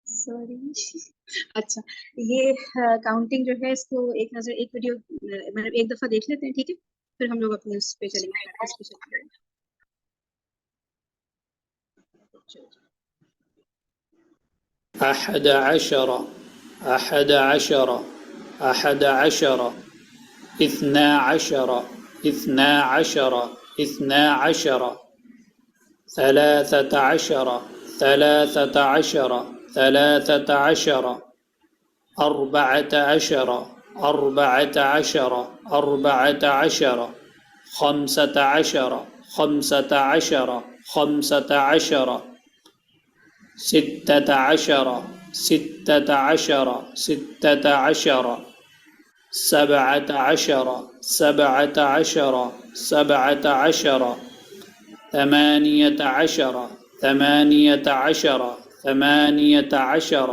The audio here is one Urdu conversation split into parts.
سوری اچھا یہ کاؤنٹنگ جو ہے اس کو ایک نظر ایک ویڈیو مطلب ایک دفعہ دیکھ لیتے ہیں ٹھیک ہے پھر ہم لوگ اپنے اس پہ چلیں گے پریکٹس پہ چلیں گے. أحد عشر أحد عشر أحد عشر اثنا عشر اثنا عشر اثنا عشر ثلاثة عشر ثلاثة عشر ثلاثة عشر أربعة عشر أربعة عشر أربعة عشر خمسة عشر خمسة عشر خمسة عشر ستة عشر ستة عشر ستة عشر سبعة عشر سبعة عشر سبعة عشر ثمانية عشر ثمانية عشر ثمانية عشر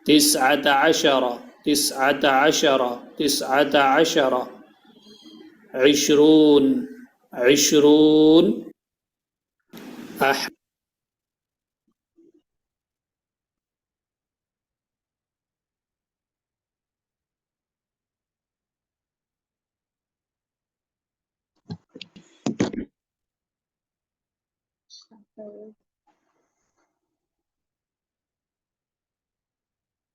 تسعة عشر تسعة عشر تسعة عشر عشرون عشرون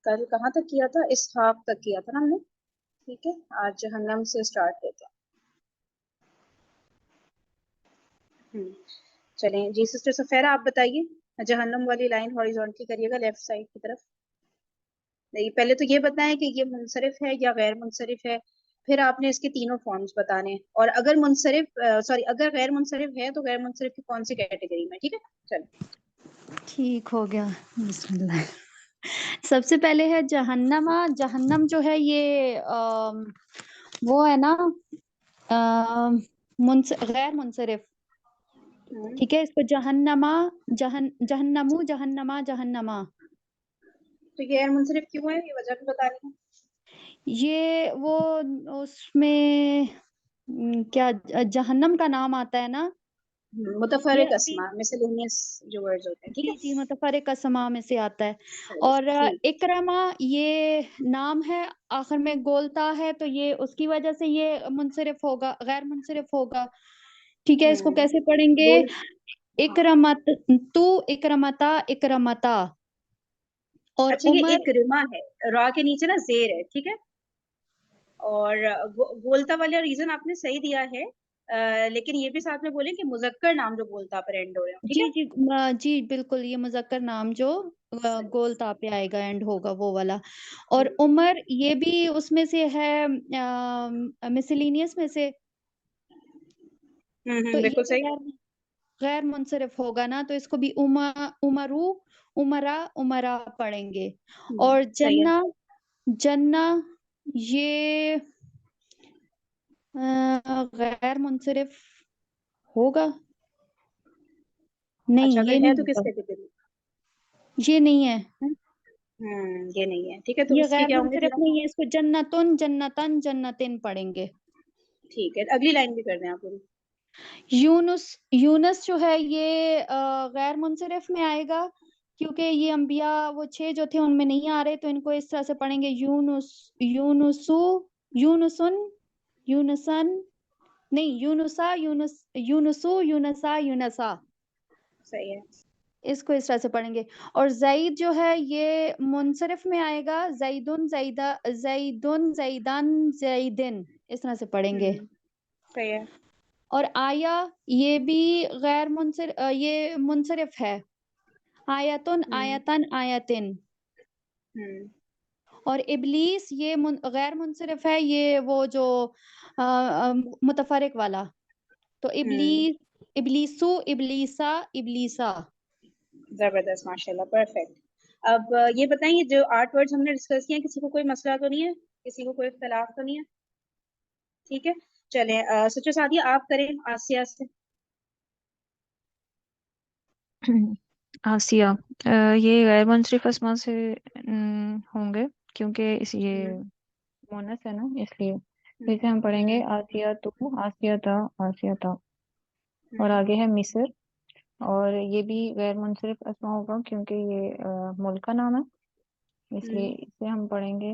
کل کہاں تک کیا تھا اسحاق تک کیا تھا نا ہم نے ٹھیک ہے آج جہنم سے اسٹارٹ کرتے ہیں. چلیں جی سسٹر سفیرہ آپ بتائیے جہنم والی لائن ہاریزونٹلی کریے گا لیفٹ سائڈ کی طرف. نہیں پہلے تو یہ بتائیں کہ یہ منصرف ہے یا غیر منصرف ہے پھر آپ نے اس کے تینوں فارمز بتانے ہیں اور اگر منصرف اگر غیر منصرف ہے تو غیر منصرف کی کون سی کیٹیگری میں ٹھیک ہے. چلیں ٹھیک ہو گیا. بسم اللہ. سب سے پہلے ہے جہنم. جہنم جو ہے یہ وہ ہے نا غیر منصرف ٹھیک ہے. اس کو جہنما جہنمو جہنما جہنما. تو یہ غیر منصرف کیوں ہے یہ وجہ بھی بتا رہی ہیں. یہ وہ اس میں کیا جہنم کا نام آتا ہے نا متفرق اسماء miscellaneous جو ورڈز ہوتے ہیں ٹھیک ہے. جی متفرق اسماء میں سے آتا ہے. اور اکرما یہ نام ہے آخر میں گولتا ہے تو یہ اس کی وجہ سے یہ منصرف ہوگا غیر منصرف ہوگا ٹھیک ہے. اس کو کیسے پڑھیں گے اکرمت تو اکرمتا اکرمتا. اور اچھا یہ اکرما ہے را کے نیچے نا زیر ہے ٹھیک ہے. اور گولتا والا ریزن آپ نے صحیح دیا ہے لیکن یہ بھی ساتھ میں بولیں کہ مذکر نام جو گولتا پر اینڈ ہو رہے ہیں. جی جی جی بالکل یہ مذکر نام جو گولتا پہ آئے گا اینڈ ہوگا وہ والا. اور عمر یہ بھی اس میں سے ہے مسلینیس میں سے تو بالکل صحیح غیر منصرف ہوگا نا تو اس کو بھی عمرو عمرا عمرا پڑھیں گے. اور جنہ جنہ یہ غیر منصرف ہوگا نہیں. یہ نہیں تو کس کیٹیگری یہ نہیں ہے یہ نہیں ہے ٹھیک ہے. تو یہ اس کی غیر کیا ہوں گے منصرف نہیں ہے. اس کو جنتن جنتن جنتن پڑھیں گے ٹھیک ہے. اگلی لائن بھی کر دیں آپ. یونس یونس جو ہے یہ غیر منصرف میں آئے گا کیونکہ یہ انبیاء وہ 6 جو تھے ان میں نہیں آ رہے تو ان کو اس طرح سے پڑھیں گے یونس یونسو یونسن یونسن نہیں یونسا یونس یونسو یونسا یونسا صحیح ہے. اس کو اس طرح سے پڑھیں گے. اور زید جو ہے یہ منصرف میں آئے گا زیدن زیدہ زیدن زیدان زیدن اس طرح سے پڑھیں گے. صحیح ہے. اور آیا یہ بھی غیر منصرف یہ منصرف ہے آیتن آیتن آیتن. اور ابلیس یہ غیر منصرف ہے یہ وہ جو متفرق والا تو ابلیس ابلیسو ابلیسا ابلیسا. زبردست ماشاءاللہ پرفیکٹ. اب یہ بتائیں جو 8 ورڈز ہم نے ڈسکس کیے ہیں کسی کو کوئی مسئلہ تو نہیں ہے کسی کو کوئی اختلاف تو نہیں ہے ٹھیک ہے. چلیں سچو سعدیہ آپ کریں آسیہ سے. آسیہ یہ غیر منصرف اسما سے ہوں گے کیونکہ یہ مونس ہے نا اس لیے. پھر سے ہم پڑھیں گے آسیہ تو آسیہ تا آسیہ تا. اور آگے ہے مصر، اور یہ بھی غیر منصرف اسما ہوگا کیونکہ یہ ملک کا نام ہے، اس لیے اسے ہم پڑھیں گے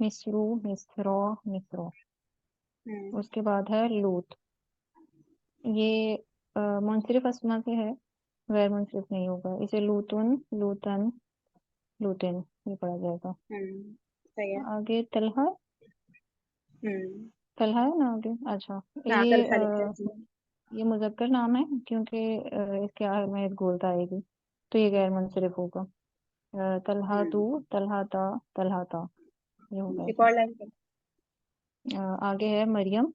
مصرو، مصرو، مصرو۔ اس کے بعد ہے لوط، یہ منصرف اسما سے ہے، غیر منصرف نہیں ہوگا، اسے لوتن، لوتن، لوتن یہ پڑھا جائے گا۔ صحیح ہے۔ آگے طلحہ، طلحہ ہے نا آگے، اچھا ہاں تلخا لکھا ہے جی۔ یہ مذکر نام ہے کیونکہ اس کے آخر میں ایک گولتا آئے گی، تو یہ غیر منصرف ہوگا۔ طلحہ تو، طلحہ تا، طلحہ تا یہ ہو ایک گیا۔ اور لائن پر آگے ہے مریم،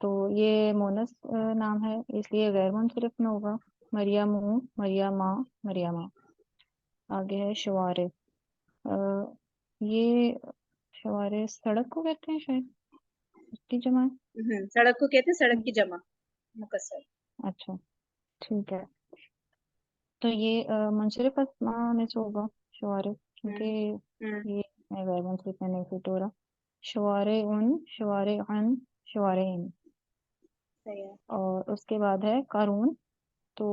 تو یہ مونس نام ہے اس لیے غیر منصرف میں ہوگا، مریم، مریمہ، مریمہ۔ آگے ہے شوارع، یہ شوارع سڑک کو کہتے ہیں شاید، اس کی جمع ہے؟ سڑک کو کہتے ہیں، سڑک کی جمع مکسر۔ اچھا ٹھیک ہے، تو یہ منصرف اسماء میں سے ہوگا شوارع، کیونکہ یہ غیر منصرف میں نہیں فٹ ہو رہا۔ شوارع ان، شوارع ان، شوارع ان۔ اور اس کے بعد ہے قارون، تو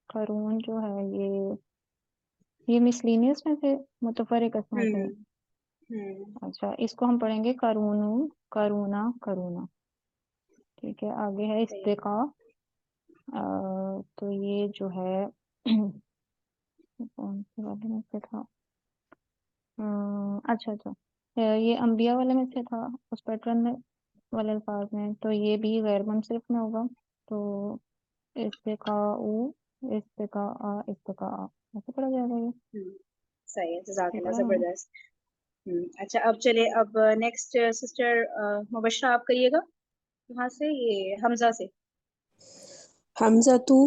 قارون جو ہے یہ مسلینیس میں سے متفرق اسماء سے ہے۔ اچھا اس کو ہم پڑھیں گے قارون، قارونا، قارونا۔ ٹھیک ہے، آگے ہے استقا، تو یہ جو ہے کون سے والے میں سے تھا، اچھا یہ انبیاء والے میں سے تھا، اس پیٹرن میں والے الفاظ میں، تو یہ بھی غیر منصرف میں ہوگا، تو استقاء، استقاء، استقاء ایسے پڑھا جائے گا یہ۔ صحیح ہے، جزاک اللہ، زبردست۔ اچھا اب چلے، اب نیکسٹ سسٹر مبشرہ آپ کریے گا وہاں سے، یہ حمزہ سے۔ حمزہ تو،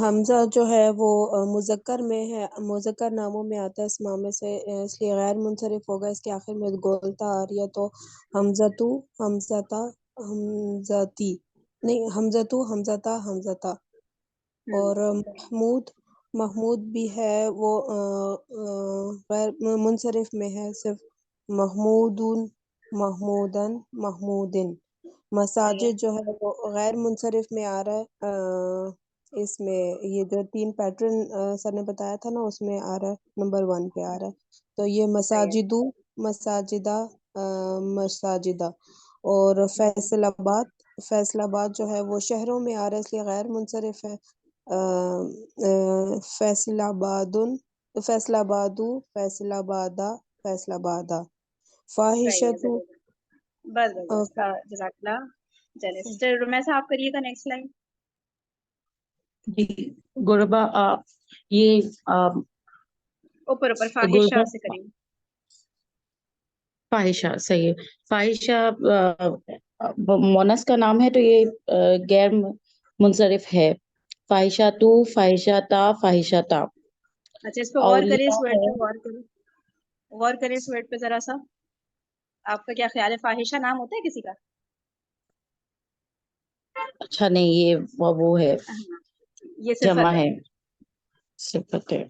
حمزہ جو ہے وہ مذکر میں ہے، مذکر ناموں میں آتا ہے اسماء میں سے، اس لیے غیر منصرف ہوگا، اس کے آخر میں گولتا آ رہی ہے، تو حمزہ تو، حمزتا، حمزتی، نہیں حمزہ تو، حمزتا، حمزتا۔ اور محمود، محمود بھی ہے وہ غیر منصرف میں ہے، صرف محمودن، محمودن، محمودن۔ مساجد جو ہے وہ غیر منصرف میں آ رہا ہے، اس میں یہ جو 3 پیٹرن سر نے بتایا تھا نا اس میں آ رہا ہے، نمبر 1 پہ آ رہا ہے، تو یہ مساجدو، مساجدہ، مساجدہ۔ اور فیصل آباد، فیصل آباد جو ہے وہ شہروں میں آ رہا ہے اس لیے غیر منصرف ہے، فیصل آبادن، فیصل آبادو، فیصل آبادہ، فیصل آبادہ۔ فاحشۃ، بس بس بس، جزاک اللہ۔ چلے سسٹر رمیسا آپ کریے گا نیکسٹ لائن۔ جی غربا، یہ اوپر اوپر فاحشہ سے کریں گے۔ فاحشہ، صحیح ہے، فاحشہ مونس کا نام ہے تو یہ غیر منصرف ہے، فاحشہ تو، فاحشہ تا، فاحشہ تا۔ اچھا اس پہ غور کریں، اس ورڈ پہ غور کریں، غور کریں اس ورڈ پہ ذرا سا، آپ کا کیا خیال ہے؟ فاحشہ نام ہوتا ہے کسی کا؟ اچھا نہیں، یہ وہ ہے، یہ جمع صفت ہے، صفت ہے،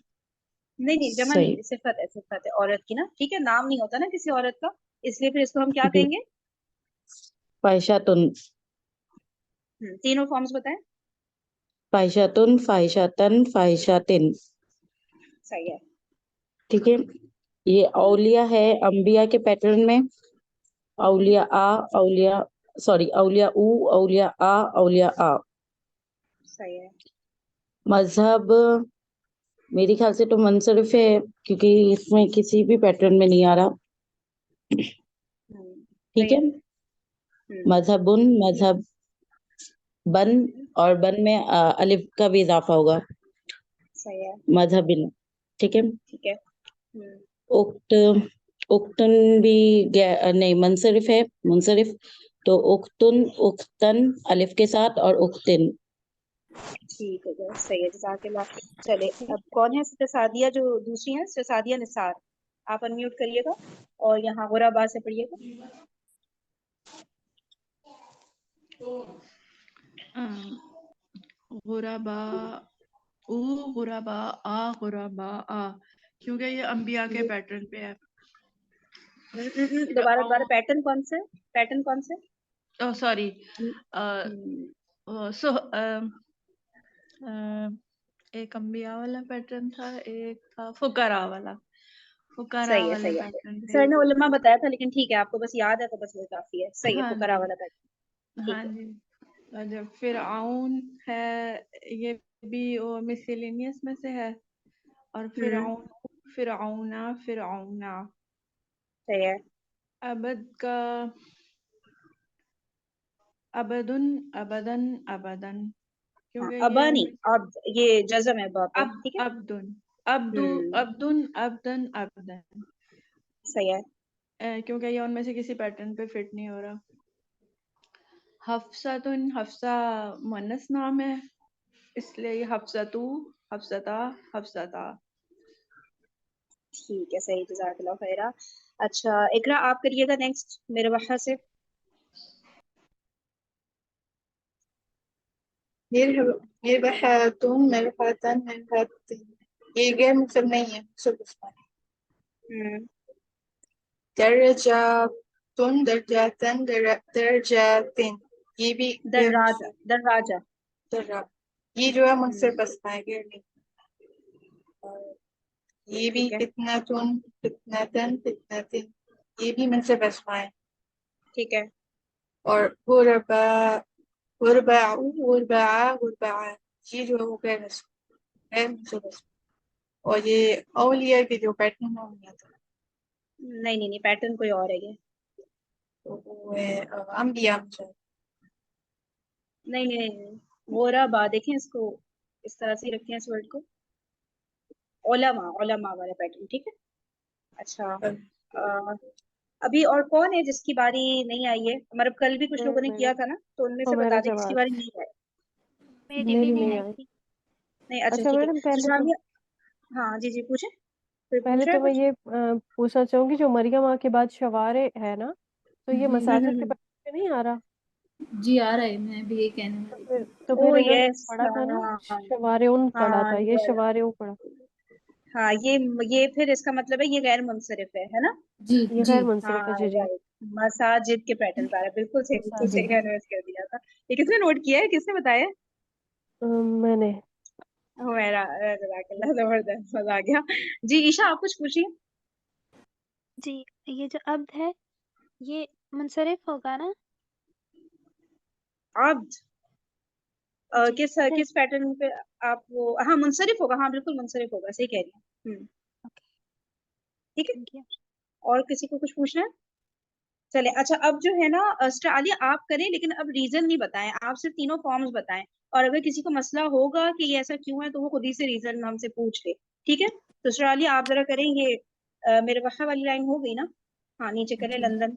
نہیں نہیں جمع صحیح نہیں، صفت ہے، صفت ہے عورت کی نا، ٹھیک ہے، نام نہیں ہوتا نا کسی عورت کا، اس لیے پھر اس کو ہم کیا جی، کہیں گے؟ فاحشۃن، تینوں فارمز بتائیں۔ فاحشۃن، فاحشۃن، فاحشۃن۔ صحیح ہے۔ ٹھیک ہے، یہ اولیاء ہے انبیاء کے پیٹرن میں، اولیاء آ، اولیاء، سوری اولیاء او، اولیاء آ، اولیاء آ۔ صحیح ہے۔ مذہب میرے خیال سے تو منصرف ہے کیونکہ اس میں کسی بھی پیٹرن میں نہیں آ رہا، ٹھیک ہے۔ مذہبن، مذہب بن، اور بن میں الف کا بھی اضافہ ہوگا، صحیح ہے، مذہبن، ٹھیک ہے۔ ٹھیک ہے۔ اکت، اکتن بھی نہیں منصرف ہے، منصرف، تو اختن، اختن الف کے ساتھ، اور اختن۔ ٹھیک ہے، صحیح ہے، جزاک اللہ۔ چلے اب کون ہے سسٹر سعدیہ جو دوسری ہیں، سسٹر سعدیہ نثار، آپ انمیوٹ کریے گا اور یہاں غربا سے پڑھیے گا۔ غربا او، غربا آ، غربا آ، کیونکہ یہ انبیاء کے پیٹرن پہ ہے۔ دوبارہ پیٹرن کون سے؟ پیٹرن کون سے؟ سوری، ایک انبیاء والا پیٹرن تھا، ایک تھا فقراء والا. فقراء صحیح ہے والے صحیح ہے. پیٹرن سر نے علماء بتایا تھا لیکن ٹھیک ہے آپ کو بس یاد ہے تو بس وہ کافی ہے. صحیح ہے ہاں فقراء جی والا پیٹرن. ہاں جی. اور جب فرعون ہے یہ بھی مسیلینیس میں سے ہے. اور فرعون فرعونا فرعونا. صحیح ہے. عبد کا ابدن ابدن ابدن کیونکہ ابا یہ نہیں اب یہ جزم ہے با پہ. ٹھیک ہے. عبدن عبدن عبدن عبدن. صحیح ہے. کیونکہ یہ ان میں سے کسی پیٹرن پہ فٹ نہیں ہو رہا. حفصتن حفصہ مؤنث نام ہے اس لیے یہ حفصتو حفصتا حفصتا. ٹھیک ہے صحیح. جزاک اللہ خیرہ. اچھا اقرا آپ کریے گا نیکسٹ میرے وحا سے. مربحاتن مربحاتن مربحاتن. یہ غیر مقصد نہیں ہے سب اس میں. درجاتن درجاتن درجاتن. یہ بھی غیر دراجہ مقصد. دراجہ. یہ جو ہے منصرف اسماء ہے غیر نہیں. اور یہ بھی ٹھیک ہے فتنتن فتنتن فتنتن. یہ بھی منصرف اسماء ہے. ٹھیک ہے. اور غربا غربا غربا غربا. یہ جو ہے وہ غیر منصرف اسماء. اور یہ اولیاء کے جو پیٹرن ہے وہ نہیں آتا. نہیں پیٹرن کوئی اور ہے یہ. تو وہ ہے انبیاء میں. نہیں غربا دیکھیں اس کو اس طرح سے رکھیں اس ورڈ کو. علماء والا پیٹرن. ٹھیک ہے. اچھا ابھی اور کون ہے جس کی باری نہیں آئی ہے؟ ہمارا کل بھی کچھ لوگوں نے کیا تھا نا تو ان میں سے بتا دیں جس کی باری نہیں آئی. میری بھی نہیں آئی تھی. نہیں اچھا اچھا ٹھیک ہے. میڈم پہلے تو ہاں جی پوچھیں. کوئی پہلے پوچھ رہا تو ہے میں کچھ؟ یہ پوچھنا چاہوں گی جو مریم کے بعد شوارے ہے نا تو یہ مساجد کے پڑھنے میں نہیں آ رہا. جی آ رہا ہے میں بھی یہ کہنے والی تھی. تو او پھر انہوں نے یس پڑھا تھا نا ہاں شوارعن پڑھا تھا یہ ہاں شوارعو پڑھا. ہاں یہ پھر اس کا مطلب ہے یہ غیر منصرف ہے نا. جی یہ جی غیر منصرف ہے. ہاں جی جی right. مساجد کے پیٹرن پہ آ رہا ہے. بالکل صحیح مساجد نوٹ کر دیا تھا. یہ کس نے نوٹ کیا ہے کس نے بتایا؟ میں نے. میرا جزاک اللہ زبردست مزہ آ گیا. جی عشاء آپ کچھ پوچھیے. جی یہ جو عبد ہے یہ منصرف ہوگا نا؟ عبد جی کس پیٹرن پہ آپ وہ ہاں منصرف ہوگا. ہاں بالکل منصرف ہوگا. صحیح کہہ رہی ہیں. ٹھیک ہے. اور کسی کو کچھ پوچھنا ہے؟ چلے اچھا اب جو ہے نا عالیہ آپ کریں لیکن اب ریزن نہیں بتائیں. آپ صرف تینوں فارمز بتائیں اور اگر کسی کو مسئلہ ہوگا کہ یہ ایسا کیوں ہے تو وہ خود ہی سے ریزن ہم سے پوچھ لے. ٹھیک ہے. تو عالیہ آپ ذرا کریں یہ میرے وحا والی لائن ہو گئی نا. ہاں نیچے کریں لندن.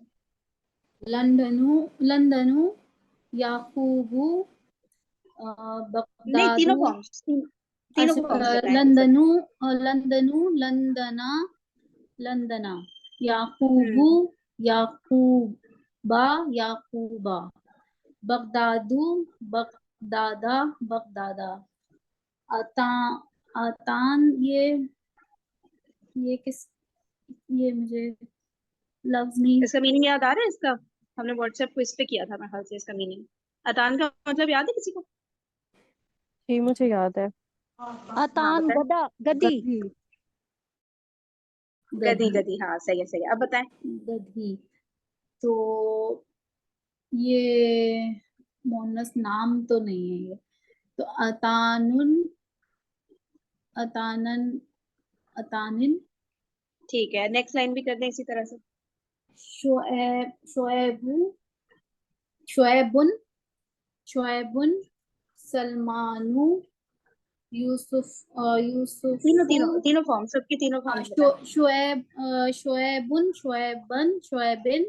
لندنو یعقوبو نہیں تینوں بغدادو. فارمز بتائیں. لندنو لندنا لندنا یعقوبو یعقوبا یعقوبا بغدادو بغدادا بغدادا. آتان یہ کس یہ مجھے لفظ نہیں. اس کا میننگ یاد آ رہا ہے اس کا؟ ہم نے واٹس ایپ کو اس پہ کیا تھا میرے خیال سے. اس کا میننگ اتان کا مطلب یاد ہے کسی کو؟ جی مجھے یاد ہے. اتان گدا گدی. گدی. ہاں صحیح ہے. اب بتائیں. گدھی تو یہ مونس نام تو نہیں ہے یہ. تو اتانن. ٹھیک ہے. نیکسٹ لائن بھی کر دیں اسی طرح سے. شعیبن سلمانو یوسف تینوں فارم سب کی تینوں فارم شعیبن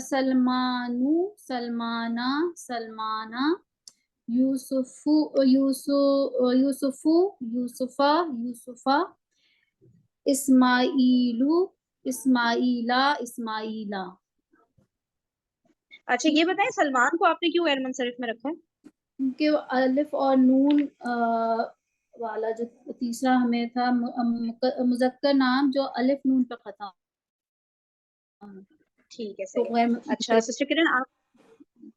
سلمانو سلمانا سلمانا یوسفا اسماعیلا. اچھا یہ بتائیں سلمان کو آپ نے کیوں غیر منصرف میں رکھا ہے؟ کیونکہ الف اور نون والا جو تیسرا ہمیں تھا مذکر نام جو الف نون پہ ختم. ٹھیک ہے صحیح ہے. اچھا سسٹر کرن آپ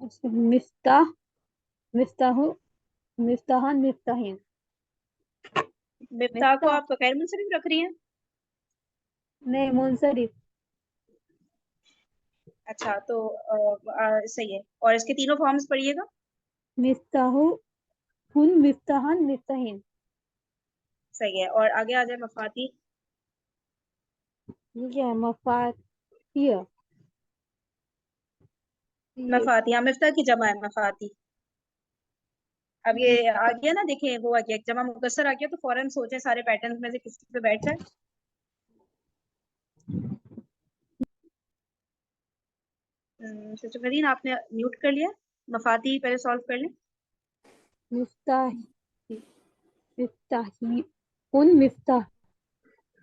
مفتاح مفتاح مفتاحن مفتاحین مفتاح کو آپ غیر منصرف رکھ رہی ہیں؟ نہیں منصرف. اچھا تو صحیح ہے. اور اس کے تینوں فارمز پڑھیے گا. مفتاح مفتاحن مفتاحین. صحیح ہے. اور آگے آ جائے مفاتیح. یہ کیا ہے؟ مفاتیح. مفاتیح مفتاح کی جمع ہے مفاتیح. اب یہ آ گیا نا، دیکھیں وہ آ گیا جمع مکسر آ گیا تو فوراً سوچیں سارے پیٹرنز میں سے کسی پہ بیٹھ جائے. سسٹر فرین آپ نے میوٹ کر لیا. مفاتیح پہلے سالو کر لیں. مفتاح مفتاحی مفتاح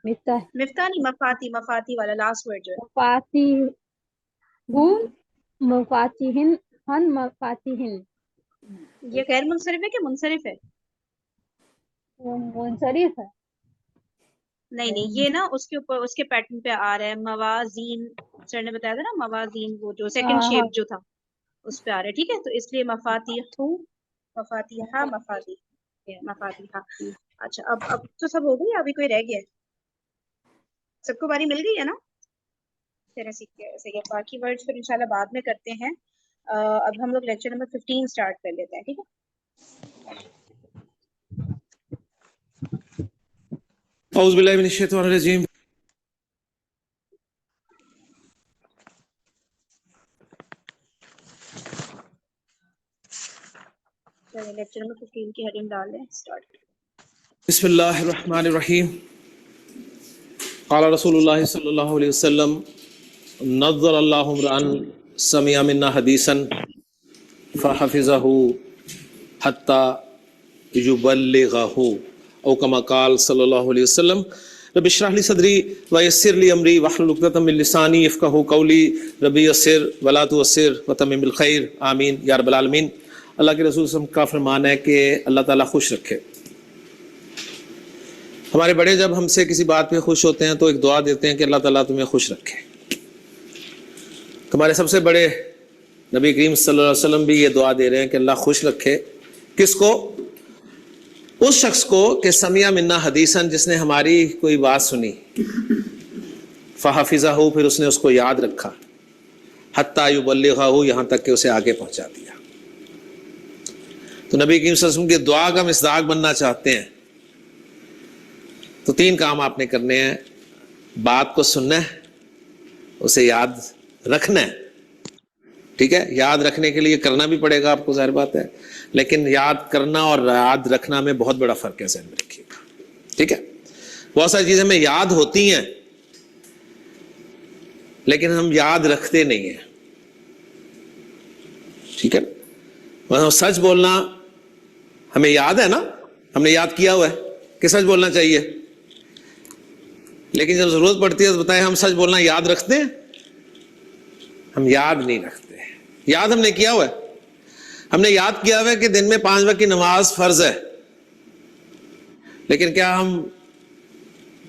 مفتاح مفتاح نہیں، مفاتیح والا لاسٹ ورڈ جو ہے. مفاتیح مفاتیحن مفاتیحن. یہ غیر منصرف ہے کہ منصرف ہے؟ منصرف ہے. نہیں یہ نا اس کے اوپر اس کے پیٹرن پہ آ رہا ہے. موازین سر نے بتایا تھا نا، موازین وہ جو سیکنڈ شیپ جو تھا اس پہ آ رہا ہے. ٹھیک ہے، تو اس لیے مفاتیح مفاتیح. اچھا اب تو سب ہو گئی، ابھی کوئی رہ گیا ہے؟ سب کو باری مل گئی ہے نا؟ صحیح ہے. باقی ورڈز پھر انشاءاللہ بعد میں کرتے ہیں. اب ہم لوگ لیکچر نمبر 15 سٹارٹ کر لیتے ہیں. ٹھیک ہے. اعوذ باللہ من الشیطان الرجیم. لیکچر نمبر 15 کی ہیڈنگ ڈال دیں. سٹارٹ. بسم اللہ الرحمن الرحیم. قال رسول اللہ صلی اللہ علیہ وسلم نظر اللہ امرأن سمع منا حدیثا فحفظہ حتی یبلغہ او کما قال صلی اللہ علیہ وسلم. رب اشرح لی صدری ویسر لی امری واحلل عقدۃ من لسانی یفقہوا قولی. ربی یسر ولا تعسر وتمم بالخیر آمین یا رب العالمین. اللہ کے رسول صلی اللہ علیہ وسلم کا فرمان ہے کہ اللہ تعالیٰ خوش رکھے. ہمارے بڑے جب ہم سے کسی بات پہ خوش ہوتے ہیں تو ایک دعا دیتے ہیں کہ اللہ تعالیٰ تمہیں خوش رکھے. ہمارے سب سے بڑے نبی کریم صلی اللہ علیہ وسلم بھی یہ دعا دے رہے ہیں کہ اللہ خوش رکھے. کس کو؟ اس شخص کو کہ سمع منا حدیثاً، جس نے ہماری کوئی بات سنی، فحفظہ پھر اس نے اس کو یاد رکھا، حتی یبلغہ یہاں تک کہ اسے آگے پہنچا دیا. تو نبی کریم صلی اللہ علیہ وسلم کی دعا کا مصداق بننا چاہتے ہیں تو 3 کام آپ نے کرنے ہیں. بات کو سننا ہے، اسے یاد رکھنا ہے. ٹھیک ہے، یاد رکھنے کے لیے کرنا بھی پڑے گا آپ کو، ظاہر بات ہے، لیکن یاد کرنا اور یاد رکھنا میں بہت بڑا فرق ہے، ذہن میں رکھیے گا. ٹھیک ہے، بہت ساری چیزیں ہمیں یاد ہوتی ہیں لیکن ہم یاد رکھتے نہیں ہیں. ٹھیک ہے، سچ بولنا ہمیں یاد ہے نا، ہم نے یاد کیا ہوا ہے کہ سچ بولنا چاہیے، لیکن جب ضرورت پڑتی ہے تو بتائیں ہم سچ بولنا یاد رکھتے ہیں؟ ہم یاد نہیں رکھتے. یاد ہم نے کیا ہوا ہے، ہم نے یاد کیا ہوا ہے کہ دن میں 5 وقت کی نماز فرض ہے، لیکن کیا ہم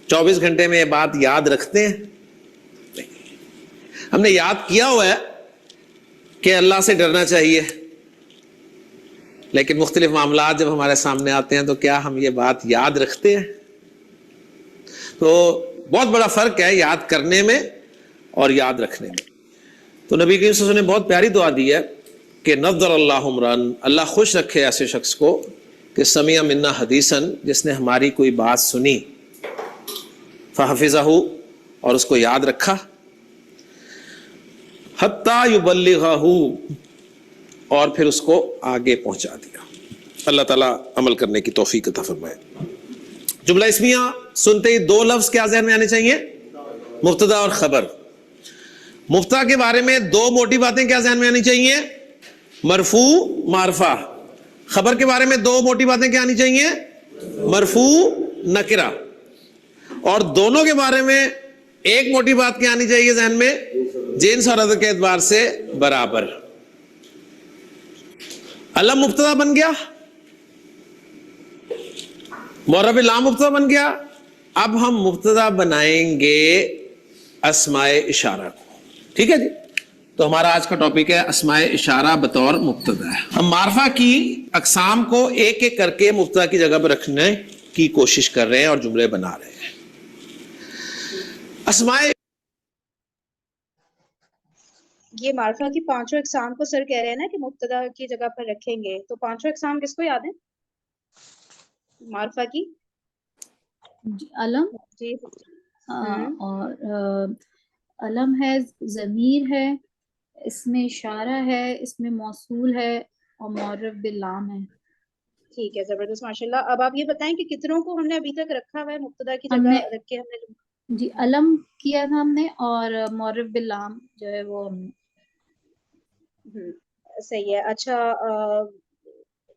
24 گھنٹے میں یہ بات یاد رکھتے ہیں؟ نہیں. ہم نے یاد کیا ہوا ہے کہ اللہ سے ڈرنا چاہیے، لیکن مختلف معاملات جب ہمارے سامنے آتے ہیں تو کیا ہم یہ بات یاد رکھتے ہیں؟ تو بہت بڑا فرق ہے یاد کرنے میں اور یاد رکھنے میں. تو نبی کریم صلی اللہ علیہ وسلم نے بہت پیاری دعا دی ہے کہ نظر اللہ عمران، اللہ خوش رکھے ایسے شخص کو کہ سمع منا حدیثاً، جس نے ہماری کوئی بات سنی، فحفظہ اور اس کو یاد رکھا، حتی یبلغہ اور پھر اس کو آگے پہنچا دیا. اللہ تعالیٰ عمل کرنے کی توفیق عطا فرمائے. جملہ اسمیہ سنتے ہی 2 لفظ کیا ذہن میں آنے چاہیے؟ مبتدا اور خبر. مبتدا کے بارے میں 2 موٹی باتیں کیا ذہن میں آنی چاہیے؟ مرفوع معرفہ. خبر کے بارے میں 2 موٹی باتیں کیا آنی چاہیے؟ مرفوع نکرہ. اور دونوں کے بارے میں ایک موٹی بات کیا آنی چاہیے ذہن میں؟ جنس اور عدد کے اعتبار سے برابر. علم مبتدا بن گیا، معرب لام مبتدا بن گیا. اب ہم مبتدا بنائیں گے اسماء اشارہ کو. ٹھیک ہے جی، تو ہمارا آج کا ٹاپک ہے اسماء اشارہ بطور مبتدا ہے. ہم معرفہ کی اقسام کو ایک ایک کر کے مبتدا کی جگہ پر رکھنے کی کوشش کر رہے ہیں اور جملے بنا رہے ہیں. اسماء یہ معرفہ کی پانچوں اقسام کو سر کہہ رہے ہیں نا کہ مبتدا کی جگہ پر رکھیں گے، تو پانچوں اقسام کس کو یاد ہیں معرفہ کی؟ علم جی اور علم ہے، ضمیر ہے، اس میں اشارہ ہے، اس میں موصول ہے اور معرف باللام ہے. ٹھیک ہے، زبردست، ماشاءاللہ. اب آپ یہ بتائیں کہ کتنوں کو ہم نے ابھی تک رکھا ہوا ہے مبتدا کی ہم جگہ نے رکھ کے؟ ہم نے جی علم کیا تھا ہم نے، اور معرف باللام جو ہے وہ ہم نے. صحیح ہے. اچھا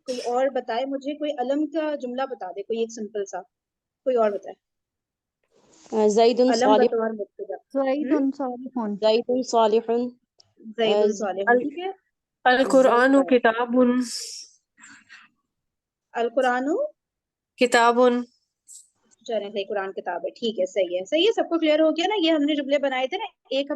کوئی اور بتائے مجھے، کوئی علم کا جملہ بتا دے، کوئی ایک سمپل سا، کوئی اور بتائے. زید علم صالح، بطور مبتدا. زید صالح، زید صالح، زید الصالح، ٹھیک ہے. القرآن کتاب، القرآن کتاب. چلیں صحیح، قرآن کتاب ہے، ٹھیک ہے، صحیح ہے، صحیح ہے. سب کو کلیئر ہو گیا نا؟ یہ ہم نے جملے بنائے تھے نا، ایک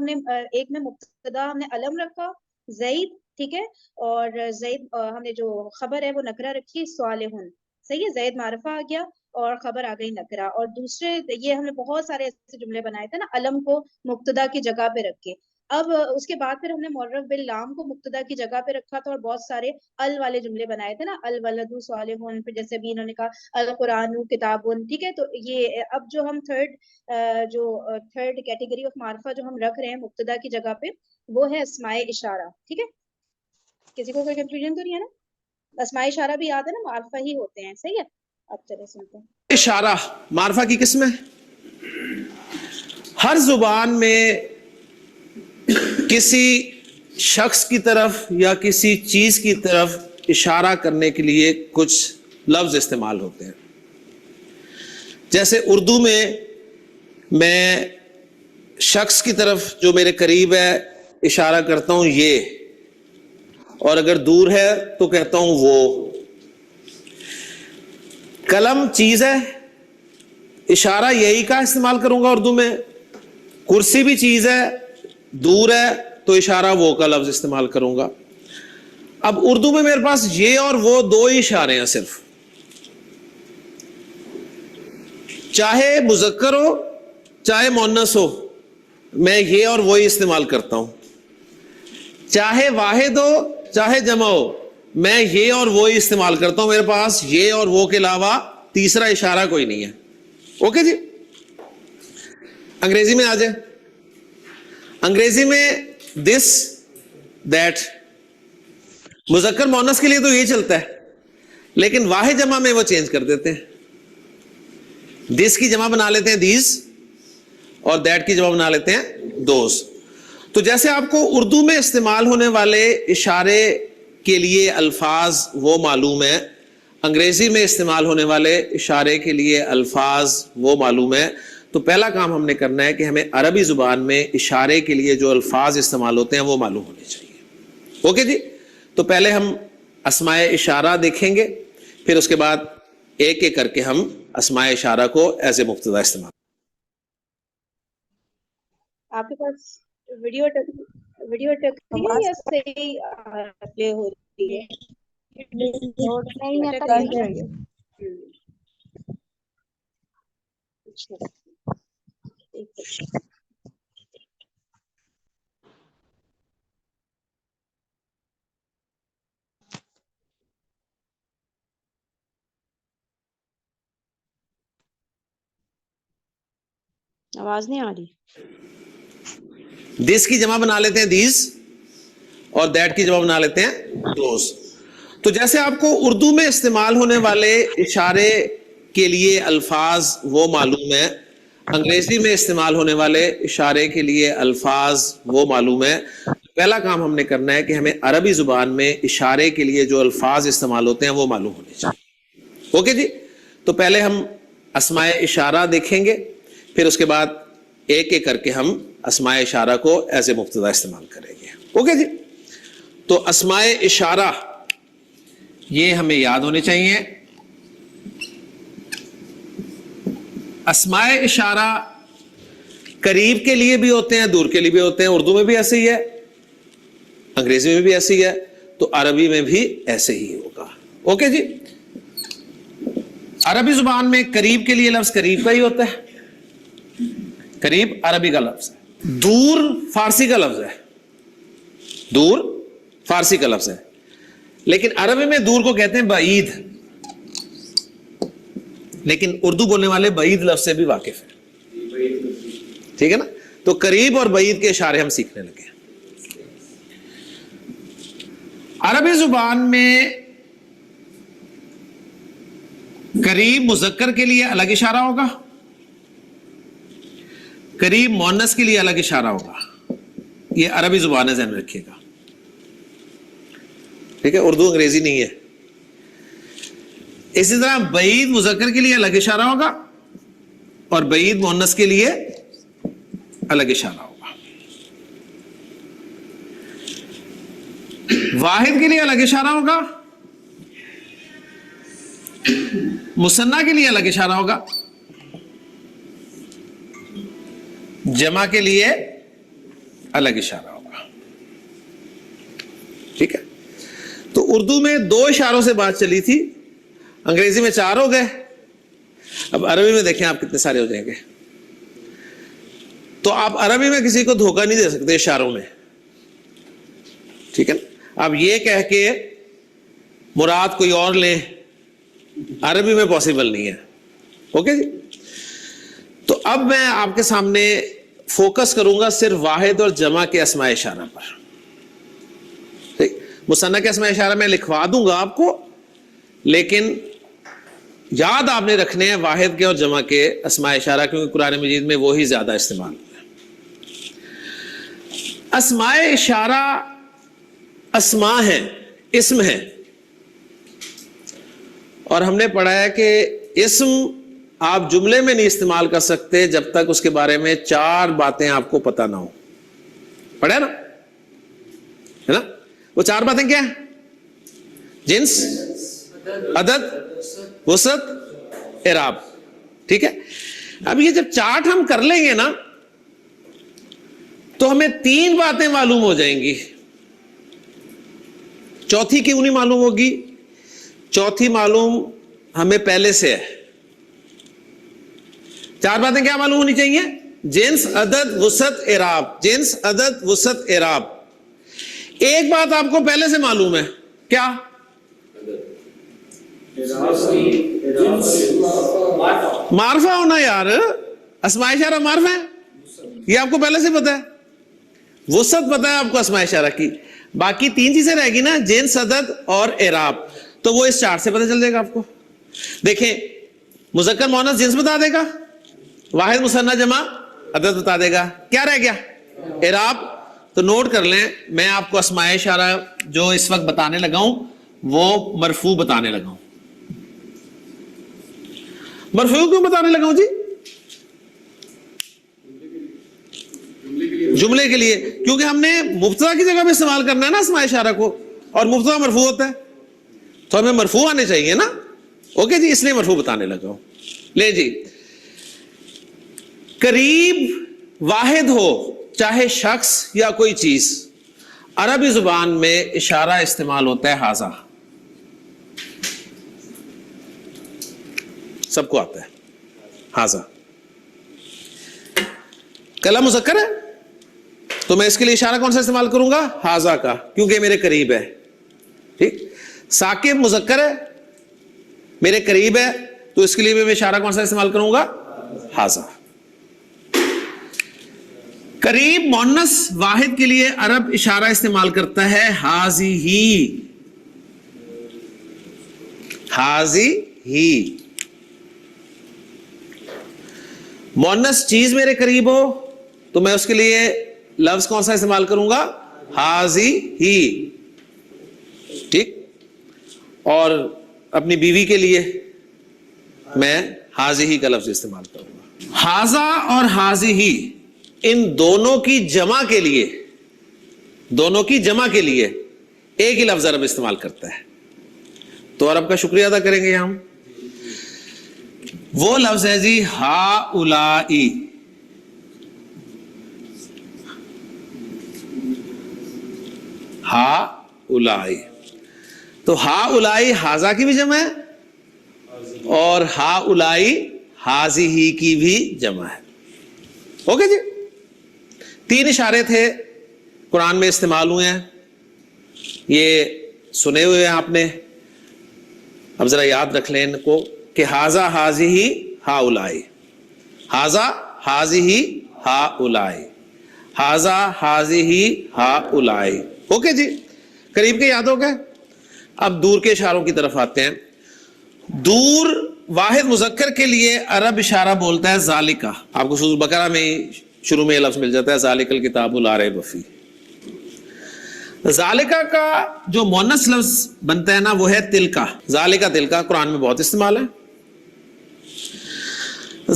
میں مبتدا ہم نے علم رکھا زید، ٹھیک ہے، اور زید ہم نے جو خبر ہے وہ نکرہ رکھی صالحن. صحیح ہے، زید معرفہ آ گیا اور خبر آ گئی نکرہ. اور دوسرے یہ ہم نے بہت سارے ایسے جملے بنائے تھے نا علم کو مبتدا کی جگہ پہ رکھ کے. اب اس کے بعد پھر ہم نے معرف باللام کو مبتدا کی جگہ پہ رکھا تھا اور بہت سارے ال والے جملے بنائے تھے نا، الولد صالحون، پھر جیسے بھی انہوں نے کہا القرآن کتابن. ٹھیک ہے، تو یہ اب جو ہم تھرڈ کیٹیگری آف معرفہ جو ہم رکھ رہے ہیں مبتدا کی جگہ پہ، وہ ہے اسماء اشارہ. ٹھیک ہے، کسی کو کوئی کنفیوژن تو نہیں ہے نا؟ اسماء اشارہ بھی یاد ہے نا، معرفہ ہی ہوتے ہیں. صحیح ہے، اب چلے سنتے ہیں. اشارہ معرفہ کی قسم ہے. ہر زبان میں کسی شخص کی طرف یا کسی چیز کی طرف اشارہ کرنے کے لیے کچھ لفظ استعمال ہوتے ہیں. جیسے اردو میں شخص کی طرف جو میرے قریب ہے اشارہ کرتا ہوں یہ، اور اگر دور ہے تو کہتا ہوں وہ. قلم چیز ہے، اشارہ یہی کا استعمال کروں گا اردو میں. کرسی بھی چیز ہے، دور ہے تو اشارہ وہ کا لفظ استعمال کروں گا. اب اردو میں میرے پاس یہ اور وہ دو ہی اشارے ہیں صرف. چاہے مذکر ہو چاہے مؤنث ہو میں یہ اور وہی استعمال کرتا ہوں. چاہے واحد ہو چاہے جمع ہو میں یہ اور وہی استعمال کرتا ہوں. میرے پاس یہ اور وہ کے علاوہ تیسرا اشارہ کوئی نہیں ہے. اوکے جی. انگریزی میں آ جائے. انگریزی میں دس دیٹ مذکر مؤنث کے لیے تو یہ چلتا ہے، لیکن واحد جمع میں وہ چینج کر دیتے ہیں. دس کی جمع بنا لیتے ہیں دیز، اور دیٹ کی جمع بنا لیتے ہیں دوز. تو جیسے آپ کو اردو میں استعمال ہونے والے اشارے کے لیے الفاظ وہ معلوم ہے، انگریزی میں استعمال ہونے والے اشارے کے لیے الفاظ وہ معلوم ہے، تو پہلا کام ہم نے کرنا ہے کہ ہمیں عربی زبان میں اشارے کے لیے جو الفاظ استعمال ہوتے ہیں وہ معلوم ہونے چاہیے. اوکے جی. تو پہلے ہم اسماء اشارہ دیکھیں گے، پھر اس کے بعد ایک ایک کر کے ہم اسماء اشارہ کو ایز اے مبتدا استعمال. آپ کے پاس ویڈیو ٹکتی ہے یا صحیح پلے ہو رہی ہے؟ نہیں اٹک اٹک رہی رہی ہے. ہے. آواز نہیں آ رہی. دس کی جمع بنا لیتے ہیں دیز، اور دیٹ کی جمع بنا لیتے ہیں دوز. تو جیسے آپ کو اردو میں استعمال ہونے والے اشارے کے لیے الفاظ وہ معلوم ہے، انگریزی میں استعمال ہونے والے اشارے کے لیے الفاظ وہ معلوم ہے، پہلا کام ہم نے کرنا ہے کہ ہمیں عربی زبان میں اشارے کے لیے جو الفاظ استعمال ہوتے ہیں وہ معلوم ہونے چاہیے. اوکے جی. تو پہلے ہم اسماء اشارہ دیکھیں گے، پھر اس کے بعد ایک ایک کر کے ہم اسماء اشارہ کو ایز اے مبتدا استعمال کریں گے. اوکے جی. تو اسماء اشارہ یہ ہمیں یاد ہونے چاہیے. اسماء اشارہ قریب کے لیے بھی ہوتے ہیں، دور کے لیے بھی ہوتے ہیں. اردو میں بھی ایسے ہی ہے. انگریزی میں بھی ایسے ہی ہے تو عربی میں بھی ایسے ہی ہوگا. اوکے جی. عربی زبان میں قریب کے لیے لفظ قریب کا ہی ہوتا ہے. قریب عربی کا لفظ ہے. دور فارسی کا لفظ ہے. دور فارسی کا لفظ ہے لیکن عربی میں دور کو کہتے ہیں بعید. لیکن اردو بولنے والے بعید لفظ سے بھی واقف ہیں. ٹھیک ہے نا. تو قریب اور بعید کے اشارے ہم سیکھنے لگے. عربی زبان میں قریب مذکر کے لیے الگ اشارہ ہوگا, قریب مؤنث کے لیے الگ اشارہ ہوگا. یہ عربی زبان ہے, ذہن میں رکھیے گا. ٹھیک ہے, اردو انگریزی نہیں ہے. اسی طرح بعید مذکر کے لیے الگ اشارہ ہوگا اور بعید مؤنث کے لیے الگ اشارہ ہوگا. واحد کے لیے الگ اشارہ ہوگا, مثنیٰ کے لیے الگ اشارہ ہوگا, جمع کے لیے الگ اشارہ ہوگا. ٹھیک ہے. تو اردو میں 2 اشاروں سے بات چلی تھی, انگریزی میں 4 ہو گئے. اب عربی میں دیکھیں آپ کتنے سارے ہو جائیں گے. تو آپ عربی میں کسی کو دھوکہ نہیں دے سکتے اشاروں میں. ٹھیک ہے نا. اب یہ کہہ کے مراد کوئی اور لیں, عربی میں پاسبل نہیں ہے. اوکے جی. تو اب میں آپ کے سامنے فوکس کروں گا صرف واحد اور جمع کے اسماء اشارہ پر. ٹھیک. مثنیٰ کے اسماء اشارہ میں لکھوا دوں گا آپ کو, لیکن یاد آپ نے رکھنے ہیں واحد کے اور جمع کے اسماء اشارہ, کیونکہ قرآن مجید میں وہی زیادہ استعمال ہوتا ہے. اسماء اشارہ اسماء ہیں, اسم ہیں, اور ہم نے پڑھا ہے کہ اسم آپ جملے میں نہیں استعمال کر سکتے جب تک اس کے بارے میں 4 باتیں آپ کو پتہ نہ ہو. پڑھا ہے نا, ہے نا. وہ 4 باتیں کیا ہیں؟ جنس, عدد, وسعت, اعراب. ٹھیک ہے. اب یہ جب چارٹ ہم کر لیں گے نا تو ہمیں 3 باتیں معلوم ہو جائیں گی. چوتھی کیوں نہیں معلوم ہوگی؟ چوتھی معلوم ہمیں پہلے سے ہے. 4 باتیں کیا معلوم ہونی چاہیے؟ جنس, عدد, وسعت, اعراب. جنس, عدد, وسعت, اعراب. ایک بات آپ کو پہلے سے معلوم ہے, کیا؟ معرفہ ہونا. یار اسماء اشارہ معرفہ ہے, یہ آپ کو پہلے سے پتا ہے. وسعت پتا ہے آپ کو اسماء اشارہ کی. باقی 3 چیزیں رہ گی نا, جنس, عدد اور اعراب. تو وہ اس چارٹ سے پتہ چل جائے گا آپ کو. دیکھیں, مذکر مؤنث جنس بتا دے گا, واحد مثنیٰ جمع عدد بتا دے گا. کیا رہ گیا؟ اعراب. تو نوٹ کر لیں, میں آپ کو اسماء اشارہ جو اس وقت بتانے لگا ہوں وہ مرفوع بتانے لگا ہوں. مرفوع کیوں بتانے لگا ہوں جی؟ جملے کے لیے, کیونکہ ہم نے مبتدا کی جگہ پہ استعمال کرنا ہے نا اسماء اشارہ کو, اور مبتدا مرفوع ہوتا ہے تو ہمیں مرفوع آنے چاہیے نا. اوکے جی, اس لیے مرفوع بتانے لگا ہوں. لے جی, قریب واحد ہو چاہے شخص یا کوئی چیز, عربی زبان میں اشارہ استعمال ہوتا ہے ہاذا. سب کو آتا ہے ہاذا. کلام مذکر ہے تو میں اس کے لیے اشارہ کون سا استعمال کروں گا؟ ہاذا کا, کیونکہ میرے قریب ہے. ٹھیک. ثاقب مذکر ہے, میرے قریب ہے, تو اس کے لیے میں اشارہ کون سا استعمال کروں گا؟ ہاذا. قریب مؤنث واحد کے لیے عرب اشارہ استعمال کرتا ہے ہازیہی. ہازیہی. مؤنث چیز میرے قریب ہو تو میں اس کے لیے لفظ کون سا استعمال کروں گا؟ ہازیہی. ٹھیک. اور اپنی بیوی کے لیے میں ہازیہی کا لفظ استعمال کروں گا. ہاذا اور ہازیہی ان دونوں کی جمع کے لیے, دونوں کی جمع کے لیے ایک ہی لفظ عرب استعمال کرتا ہے. تو عرب کا شکریہ ادا کریں گے ہم. وہ لفظ ہے جی ہاؤلائی. ہا الائی. تو ہا الائی ہاذا کی بھی جمع ہے اور ہا الائی ہازی کی بھی جمع ہے. اوکے جی. 3 اشارے تھے قرآن میں استعمال ہوئے ہیں, یہ سنے ہوئے ہیں آپ نے. اب ذرا یاد رکھ لیں ان کو کہ ہاذا ہازی ہا الائی, ہاذا ہازی ہا الائی, ہاذا ہازی ہا الائی. اوکے جی, قریب کے یاد ہو گئے. اب دور کے اشاروں کی طرف آتے ہیں. دور واحد مذکر کے لیے عرب اشارہ بولتا ہے ذالکا. آپ کو سورۃ بقرہ میں شروع میں یہ لفظ مل جاتا ہے ذالک الکتاب لا ریب فیہ. ذالکا کا جو مؤنث لفظ بنتا ہے نا وہ ہے تلکا. ذالکا تلکا قرآن میں بہت استعمال ہے.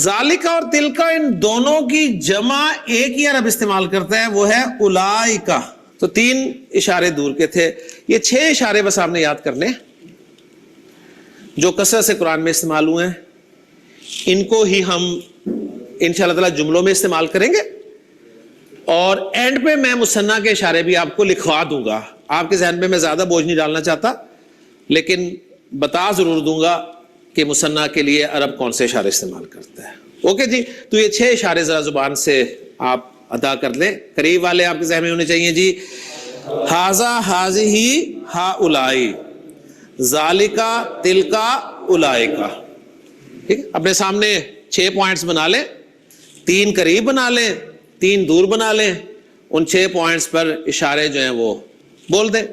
ذالکا اور تلکا ان دونوں کی جمع ایک ہی عرب استعمال کرتا ہے, وہ ہے اولائکا. تو 3 اشارے دور کے تھے. یہ 6 اشارے بس آپ نے یاد کرنے جو کثرت سے قرآن میں استعمال ہوئے ہیں. ان کو ہی ہم انشاءاللہ تعالی جملوں میں استعمال کریں گے, اور اینڈ پہ میں مثنیٰ کے اشارے بھی آپ کو لکھوا دوں گا. آپ کے ذہن میں میں زیادہ بوجھ نہیں ڈالنا چاہتا, لیکن بتا ضرور دوں گا کہ مثنیٰ کے لیے عرب کون سے اشارے استعمال کرتا ہے. اوکے جی. تو یہ 6 اشارے ذرا زبان سے آپ ادا کر لیں. قریب والے آپ کے ذہن میں ہونے چاہیے جی. ہاذا ہازی ہا الائی, ذالکا تلکا اولائکا. ٹھیک ہے, اپنے سامنے 6 پوائنٹس بنا لیں, 3 قریب بنا لیں, 3 دور بنا لیں. ان 6 پوائنٹس پر اشارے جو ہیں وہ بول دیں.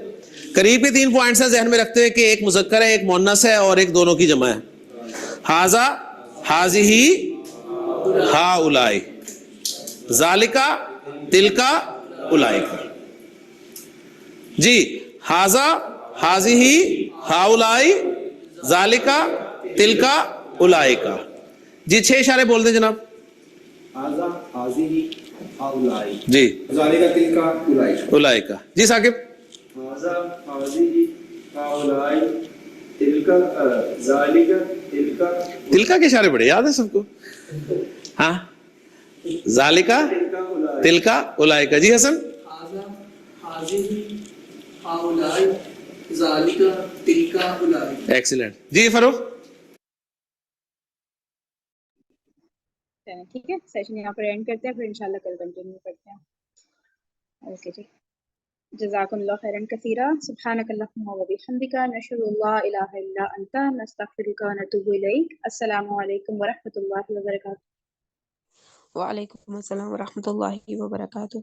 قریب کے 3 پوائنٹس ہیں ذہن میں رکھتے ہوئے کہ ایک مذکر ہے, ایک مؤنث ہے اور ایک دونوں کی جمع ہے. ہاذا ہازی ہا الائی, ذالکا تلکا اولائکا. جی, ہاذا ہازی ہا الائی, ذالکا تلکا اولائکا. جی 6 اشارے بول دیں جناب. ہاذا ہازی ہا الائی, جی ذالکا تلکا اولائکا. اولائکا. جی ثاقب. ہاذا ہازی ہا الائی, تلکا ذالکا تلکا. تلکا کے اشارے بڑے یاد ہیں سب کو. ہاں, ذالکا تلکا اولائکا. جی حسن. ہاذا ہازی ہا الائی, ذالکا تلکا الائی. ایکسیلنٹ. جی فاروق. ٹھیک ہے, سیشن یہاں پر اینڈ کرتے ہیں, پھر انشاءاللہ کل کنٹینیو کرتے ہیں. اوکے جی, جزاکم اللہ خیرا کثیرا. سبحانک اللہم و بحمدک, نشہد ان لا الہ الا انت, نستغفرک و نتوب الیک. السلام علیکم ورحمۃ اللہ وبرکاتہ. وعلیکم السلام ورحمۃ اللہ وبرکاتہ.